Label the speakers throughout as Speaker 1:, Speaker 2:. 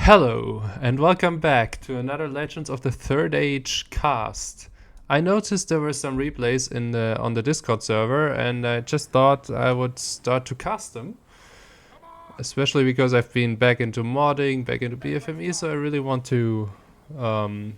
Speaker 1: Hello, and welcome back to another Legends of the Third Age cast. I noticed there were some replays on the Discord server, and I just thought I would start to cast them. Especially because I've been back into modding, back into BFME, so I really want to, wanted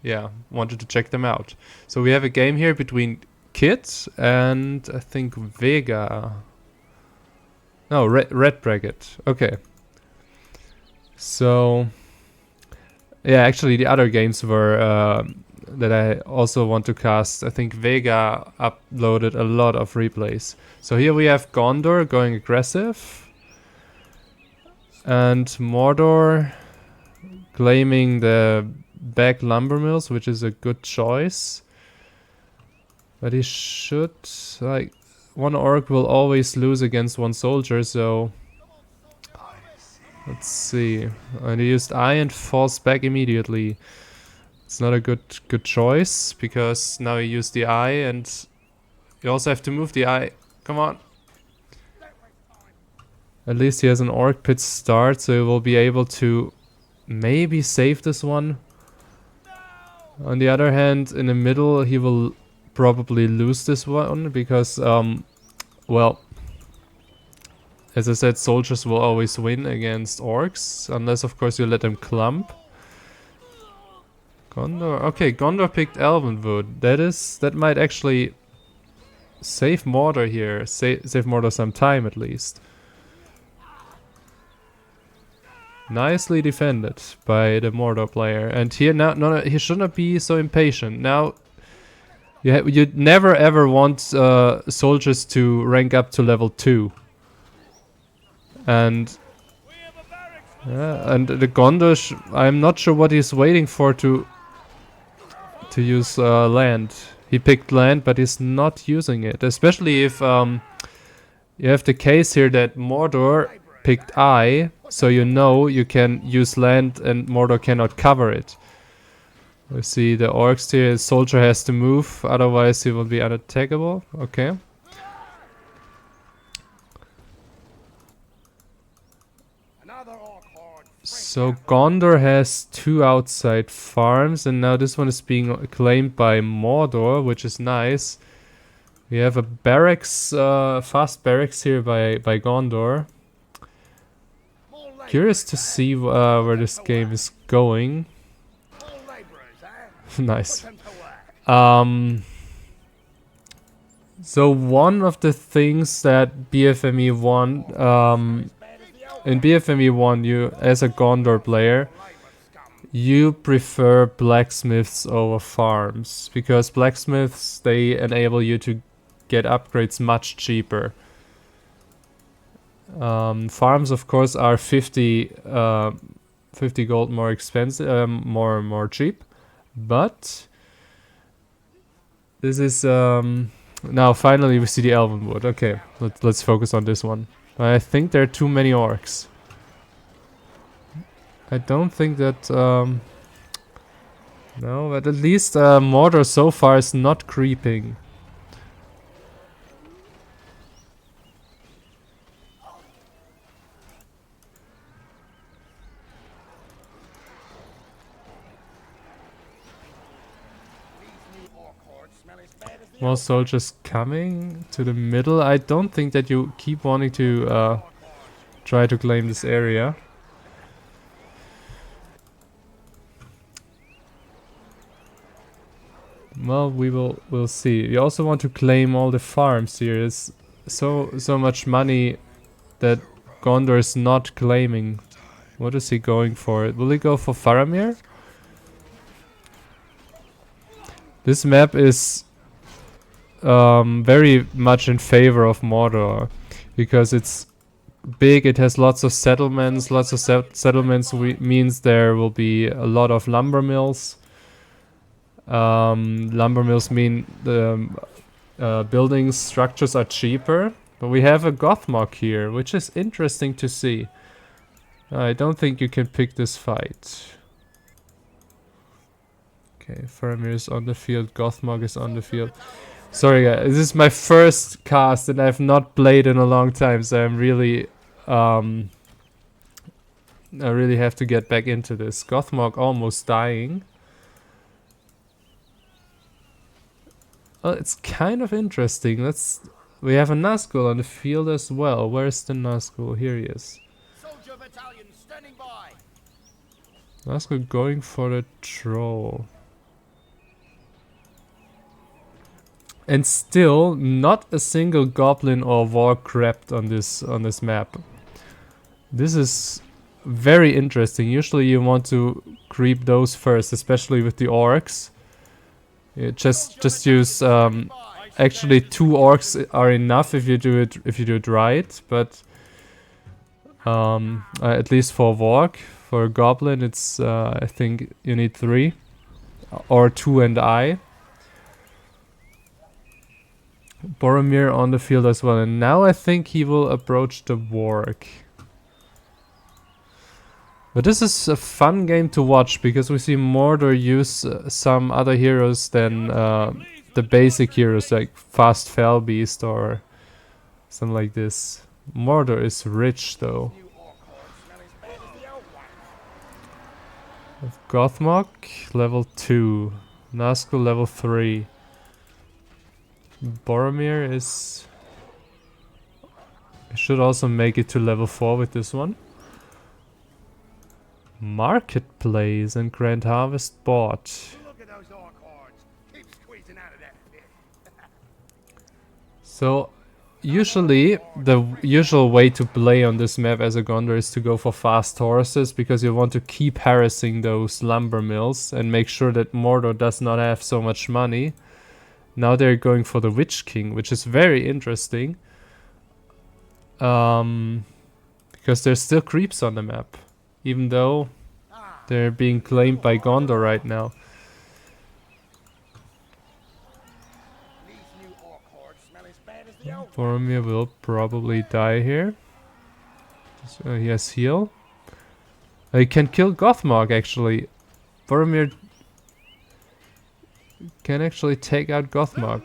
Speaker 1: to check them out. So we have a game here between Kit and I think Vega. No, Red Bracket. Okay. So, yeah, actually the other games were that I also want to cast. I think Vega uploaded a lot of replays. So here we have Gondor going aggressive. And Mordor claiming the back lumber mills, which is a good choice. But he should, like, one orc will always lose against one soldier, so... Let's see. And he used eye and falls back immediately. It's not a good choice, because now he used the eye and you also have to move the eye. Come on. At least he has an orc pit start, so he will be able to maybe save this one. On the other hand, in the middle he will probably lose this one, because, well... As I said, soldiers will always win against orcs, unless of course you let them clump. Gondor, okay, Gondor picked Elvenwood. That might actually save Mordor here, save Mordor some time at least. Nicely defended by the Mordor player, and here now, no, he should not be so impatient. Now, you never ever want soldiers to rank up to level 2. And the Gondor, I'm not sure what he's waiting for to use land. He picked land, but he's not using it. Especially if you have the case here that Mordor picked eye, so you know you can use land and Mordor cannot cover it. We see the orcs here. The soldier has to move, otherwise he will be unattackable. Okay. So Gondor has 2 outside farms, and now this one is being claimed by Mordor, which is nice. We have a barracks, fast barracks here by Gondor. Curious to see where this game is going. Nice. So one of the things that BFME won, in BFME 1, you, as a Gondor player, you prefer blacksmiths over farms, because blacksmiths, they enable you to get upgrades much cheaper. Farms, of course, are 50 gold more expensive, more cheap, but this is now finally we see the Elvenwood. Okay, let's focus on this one. I think there are too many orcs. I don't think that... no, but at least Mordor so far is not creeping. More soldiers coming to the middle. I don't think that you keep wanting to try to claim this area. Well, we'll see. You also want to claim all the farms here. There's so much money that Gondor is not claiming. What is he going for? Will he go for Faramir? This map is very much in favor of Mordor, because it's big, it has lots of settlements. Lots of settlements means there will be a lot of lumber mills. Lumber mills mean the building structures are cheaper, but we have a Gothmog here, which is interesting to see. I don't think you can pick this fight. Okay, Faramir is on the field, Gothmog is on the field. Sorry guys, this is my first cast and I've not played in a long time, so I'm really I really have to get back into this. Gothmog almost dying. Well, it's kind of interesting. We have a Nazgul on the field as well. Where's the Nazgul? Here he is.
Speaker 2: Soldier battalion standing by.
Speaker 1: Nazgul going for the troll. And still, not a single goblin or warg crept on this map. This is very interesting. Usually you want to creep those first, especially with the orcs. You just use actually 2 orcs are enough if you do it right, but at least for warg, for a goblin it's I think you need 3 or 2 and I. Boromir on the field as well, and now I think he will approach the warg. But this is a fun game to watch because we see Mordor use some other heroes than the basic heroes like Fast Fellbeast or something like this. Mordor is rich though. Gothmog level 2, Nazgul level 3. Boromir is... I should also make it to level 4 with this one. Marketplace and Grand Harvest bought.
Speaker 2: Look at those hordes. Keep squeezing out of that pit.
Speaker 1: So usually the usual way to play on this map as a Gondor is to go for fast horses because you want to keep harassing those lumber mills and make sure that Mordor does not have so much money. Now they're going for the Witch King, which is very interesting. Because there's still creeps on the map. Even though they're being claimed by Gondor right now. Boromir will probably die here. He has heal. He can kill Gothmog actually. Boromir can actually take out Gothmog.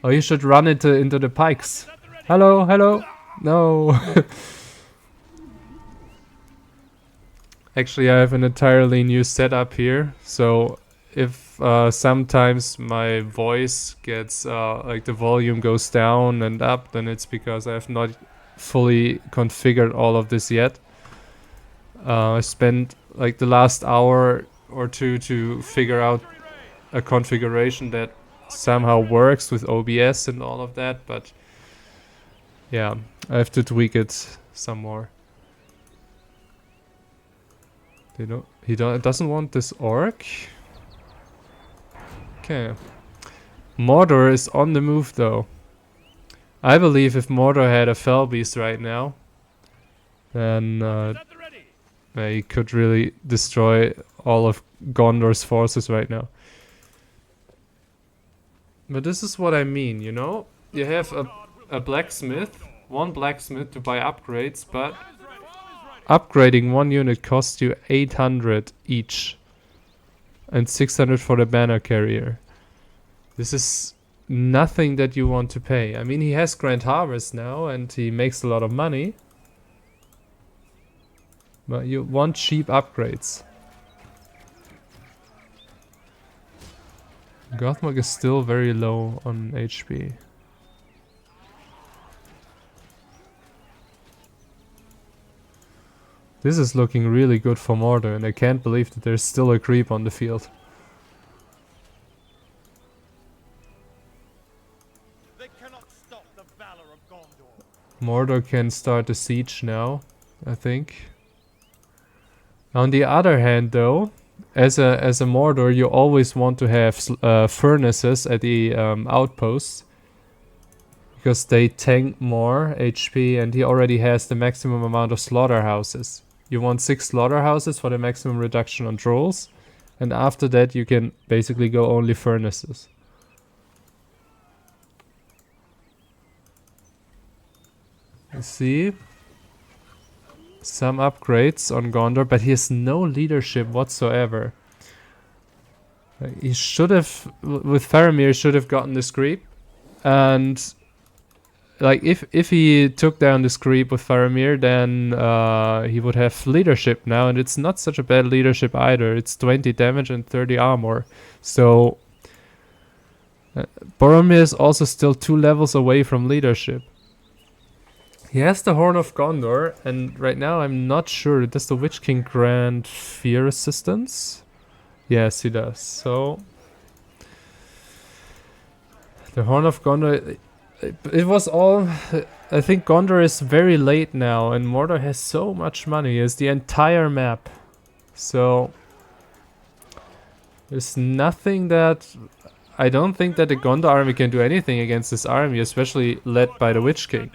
Speaker 1: Oh, you should run into the pikes. Hello, hello. No. Actually, I have an entirely new setup here, so if sometimes my voice gets like the volume goes down and up, then it's because I have not fully configured all of this yet. I spent like the last hour or two to figure out a configuration that somehow works with OBS and all of that, but yeah, I have to tweak it some more. He doesn't want this orc. Okay. Mordor is on the move though. I believe if Mordor had a Fellbeast right now, then he could really destroy all of Gondor's forces right now. But this is what I mean, you know? You have a blacksmith, one blacksmith to buy upgrades, but upgrading one unit costs you 800 each. And 600 for the banner carrier. This is nothing that you want to pay. I mean, he has Grand Harvest now and he makes a lot of money. But you want cheap upgrades. Gothmog is still very low on HP. This is looking really good for Mordor, and I can't believe that there's still a creep on the field.
Speaker 2: They cannot stop the valor of Gondor.
Speaker 1: Mordor can start the siege now, I think. On the other hand, though, as a Mordor, you always want to have furnaces at the outposts. Because they tank more HP, and he already has the maximum amount of slaughterhouses. You want 6 slaughterhouses for the maximum reduction on trolls, and after that you can basically go only furnaces. You see some upgrades on Gondor, but he has no leadership whatsoever. He should have, with Faramir, should have gotten this creep, and like if he took down this creep with Faramir, then he would have leadership now, and it's not such a bad leadership either. It's 20 damage and 30 armor. So Boromir is also still 2 levels away from leadership. He has the Horn of Gondor, and right now I'm not sure. Does the Witch King grant fear resistance? Yes, he does. So the Horn of Gondor, it was all... I think Gondor is very late now, and Mordor has so much money. It's the entire map. So there's nothing that... I don't think that the Gondor army can do anything against this army, especially led by the Witch King.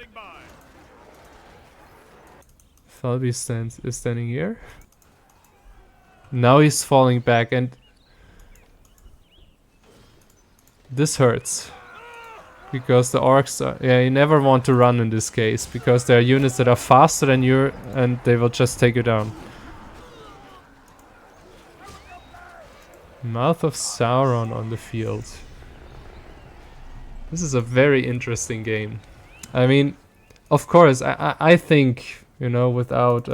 Speaker 1: Falby is standing here. Now he's falling back, and this hurts. Because the orcs are... Yeah, you never want to run in this case, because there are units that are faster than you, and they will just take you down. Mouth of Sauron on the field. This is a very interesting game. I mean, of course, I think, you know, without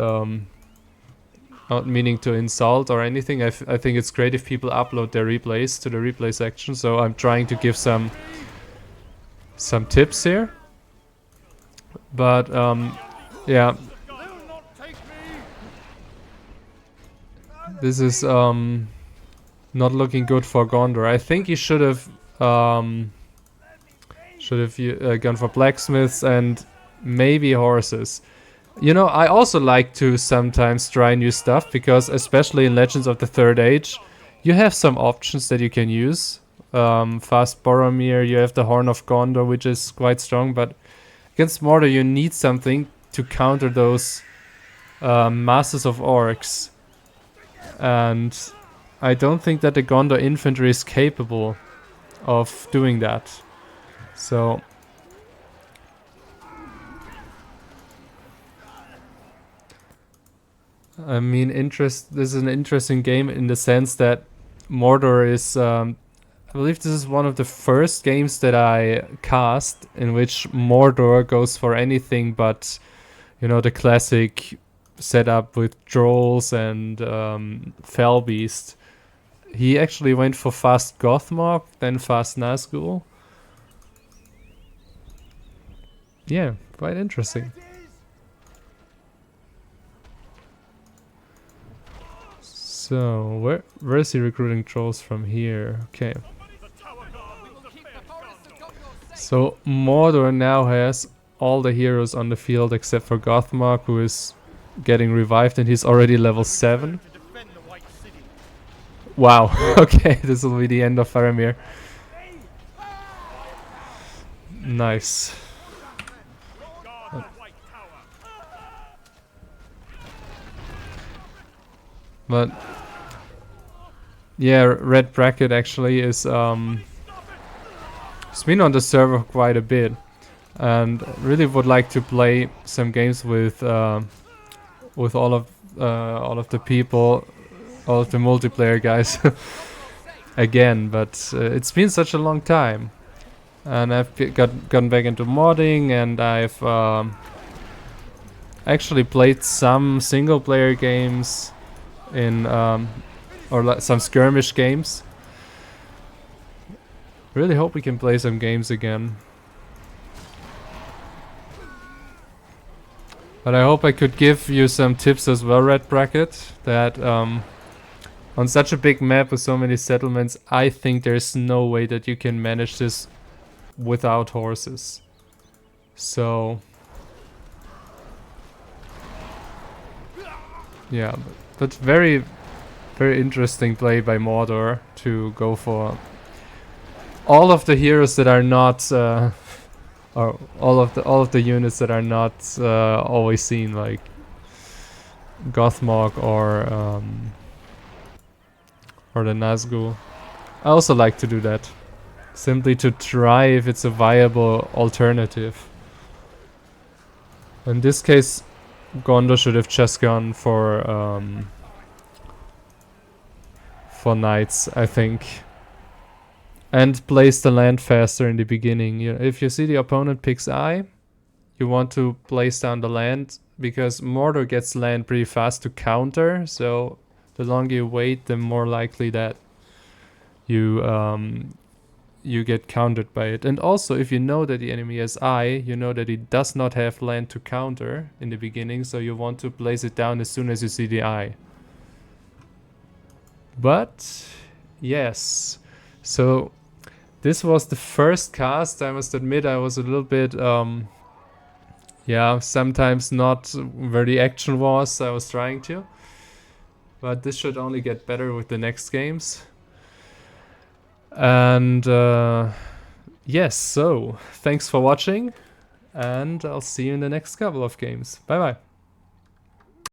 Speaker 1: not meaning to insult or anything, I think it's great if people upload their replays to the replay section. So I'm trying to give some tips here. But yeah, this is not looking good for Gondor. I think he should have gone for blacksmiths and maybe horses. You know, I also like to sometimes try new stuff, because especially in Legends of the Third Age, you have some options that you can use. Fast Boromir, you have the Horn of Gondor, which is quite strong, but against Mordor you need something to counter those masses of orcs. And I don't think that the Gondor infantry is capable of doing that. So I mean, this is an interesting game in the sense that Mordor is I believe this is one of the first games that I cast in which Mordor goes for anything but, you know, the classic setup with trolls and fell beast. He actually went for fast Gothmog, then fast Nazgul. Yeah, quite interesting. So, where is he recruiting trolls from here? Okay. So, Mordor now has all the heroes on the field except for Gothmog, who is getting revived, and he's already level 7. Wow, okay, this will be the end of Faramir. Nice. But yeah, Red Bracket actually is it's been on the server quite a bit, and really would like to play some games with all of the people, all of the multiplayer guys again. But it's been such a long time, and I've gotten back into modding, and I've actually played some single player games in or some skirmish games. Really hope we can play some games again. But I hope I could give you some tips as well, Red Bracket, that on such a big map with so many settlements, I think there's no way that you can manage this without horses. So yeah, but very, very interesting play by Mordor to go for all of the heroes that are not, or all of the units that are not always seen, like Gothmog or the Nazgul. I also like to do that, simply to try if it's a viable alternative. In this case, Gondor should have just gone for knights, I think, and place the land faster in the beginning. You know, if you see the opponent picks Eye, you want to place down the land, because Mordor gets land pretty fast to counter, so the longer you wait, the more likely that you get countered by it. And also, if you know that the enemy has eye, you know that he does not have land to counter in the beginning, so you want to place it down as soon as you see the eye. But yes, so this was the first cast. I must admit I was a little bit yeah, sometimes not where the action was I was trying to, but this should only get better with the next games. And yes, so thanks for watching, and I'll see you in the next couple of games. Bye bye.